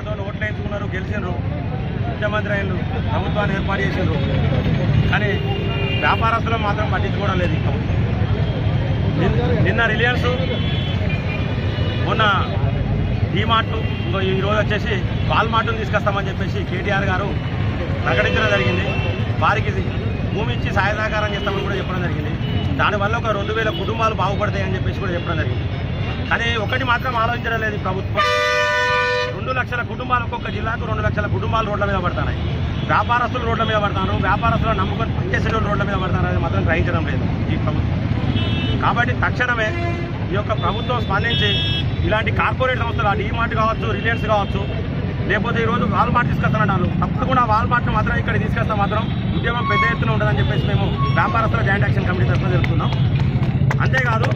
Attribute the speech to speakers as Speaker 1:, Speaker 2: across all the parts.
Speaker 1: మాతో ఓట్లు వేయించుకున్నారు, గెలిచినారు, ముఖ్యమంత్రి అయినరు, ప్రభుత్వాన్ని ఏర్పాటు చేసిండ్రు. కానీ వ్యాపారస్తులను మాత్రం పట్టించుకోవడం లేదు. నిన్న రిలయన్స్, మొన్న డీమార్ట్, ఈరోజు వచ్చేసి వాల్మార్ట్ను తీసుకొస్తామని చెప్పేసి కేటీఆర్ గారు ప్రకటించడం జరిగింది. వారికి భూమి ఇచ్చి సహాయ సహకారం చేస్తామని కూడా చెప్పడం జరిగింది. దానివల్ల ఒక 2000 కుటుంబాలు బాగుపడతాయని చెప్పేసి కూడా చెప్పడం జరిగింది. కానీ ఒకటి మాత్రం ఆలోచించడం లేదు ప్రభుత్వం. 2 లక్షల కుటుంబాలు, ఒక్కొక్క జిల్లాకు 2 లక్షల కుటుంబాలు రోడ్ల మీద పడుతున్నాయి. వ్యాపారస్తులు రోడ్ల మీద పడతారు, వ్యాపారస్తులు నమ్ముకొని పనిచేసే రోడ్ల మీద పడతారు. అది మాత్రం గ్రహించడం లేదు ఈ ప్రభుత్వం. కాబట్టి తక్షణమే ఈ యొక్క ప్రభుత్వం స్పందించి ఇలాంటి కార్పొరేట్ సంస్థలు, డీమార్ట్ కావచ్చు, రిలయన్స్ కావచ్చు, లేకపోతే ఈరోజు వాల్మార్ట్ తీసుకొస్తానంటారు, తప్పకుండా వాల్మార్ట్ను మాత్రం ఇక్కడ తీసుకొస్తే మాత్రం ఉద్యమం పెద్ద ఎత్తున ఉంటుందని చెప్పేసి మేము వ్యాపారస్తుల జాయింట్ యాక్షన్ కమిటీ తరఫున జరుగుతున్నాం. అంతేకాదు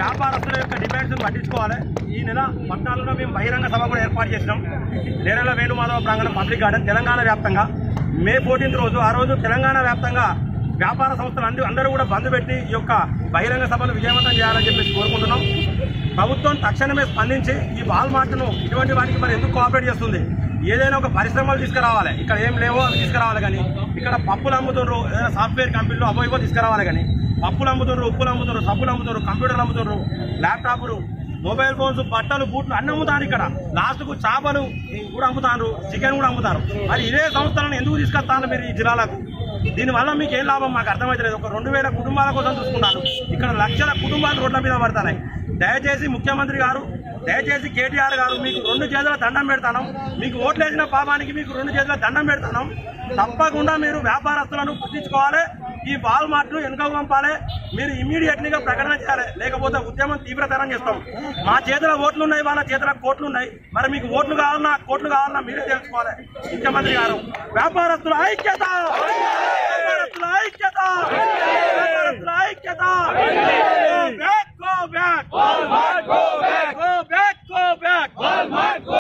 Speaker 1: వ్యాపారస్తుల యొక్క డిమాండ్స్ను పట్టించుకోవాలి. ఈ నెల 14న మేము బహిరంగ సభ కూడా ఏర్పాటు చేసినాం. నేరెల వేణుమాధవ ప్రాంగణం పబ్లిక్ గార్డెన్ తెలంగాణ వ్యాప్తంగా మే 14 రోజు, ఆ రోజు తెలంగాణ వ్యాప్తంగా వ్యాపార సంస్థలు అందరూ కూడా బంద్ పెట్టి ఈ యొక్క బహిరంగ సభను విజయవంతం చేయాలని చెప్పేసి కోరుకుంటున్నాం. ప్రభుత్వం తక్షణమే స్పందించి ఈ వాల్మార్ట్ను ఇటువంటి వాటికి మరి ఎందుకు కోఆపరేట్ చేస్తుంది? ఏదైనా ఒక పరిశ్రమలు తీసుకురావాలి. ఇక్కడ ఏం లేవో అవి తీసుకురావాలి. కానీ ఇక్కడ పప్పులు అమ్ముతున్నారు, ఏదైనా సాఫ్ట్వేర్ కంపెనీలు అవో తీసుకురావాలి. కానీ పప్పులు అమ్ముతున్నారు, ఉప్పులు అమ్ముతున్నారు, సబ్బులు అమ్ముతున్నారు, కంప్యూటర్లు అమ్ముతున్నారు, ల్యాప్టాప్లు, మొబైల్ ఫోన్స్, బట్టలు, బూట్లు అన్నీ అమ్ముతారు. ఇక్కడ లాస్ట్కు చేపలు కూడా అమ్ముతారు, చికెన్ కూడా అమ్ముతారు. మరి ఇదే సంస్థలను ఎందుకు తీసుకొస్తాను మీరు ఈ జిల్లాలకు? దీనివల్ల మీకు ఏం లాభం మాకు అర్థమవుతలేదు. ఒక 2000 కుటుంబాల కోసం చూసుకున్నాను, ఇక్కడ లక్షల కుటుంబాలు రోడ్ల మీద పడుతున్నాయి. దయచేసి ముఖ్యమంత్రి గారు, దయచేసి కేటీఆర్ గారు, మీకు 2 చేతుల దండం పెడతాను. మీకు ఓట్లు వేసిన పాపానికి మీకు 2 చేతుల దండం పెడతాను. తప్పకుండా మీరు వ్యాపారస్తులను గుర్తించుకోవాలి. ఈ వాల్మార్ట్ను వెనుక పంపాలి. మీరు ఇమీడియట్లీగా ప్రకటన చేయాలి, లేకపోతే ఉద్యమం తీవ్రతరం చేస్తాం. మా చేతిలో ఓట్లు ఉన్నాయి, వాళ్ళ చేతిలో కోట్లు ఉన్నాయి. మరి మీకు ఓట్లు కావాలన్నా కోట్లు కావాలన్నా మీరే తెలుసుకోవాలి. ముఖ్యమంత్రి గారు, వ్యాపారస్తుల ఐక్యత, వ్యాపారస్తుల ఐక్యత, వ్యాపారస్తుల ఐక్యత.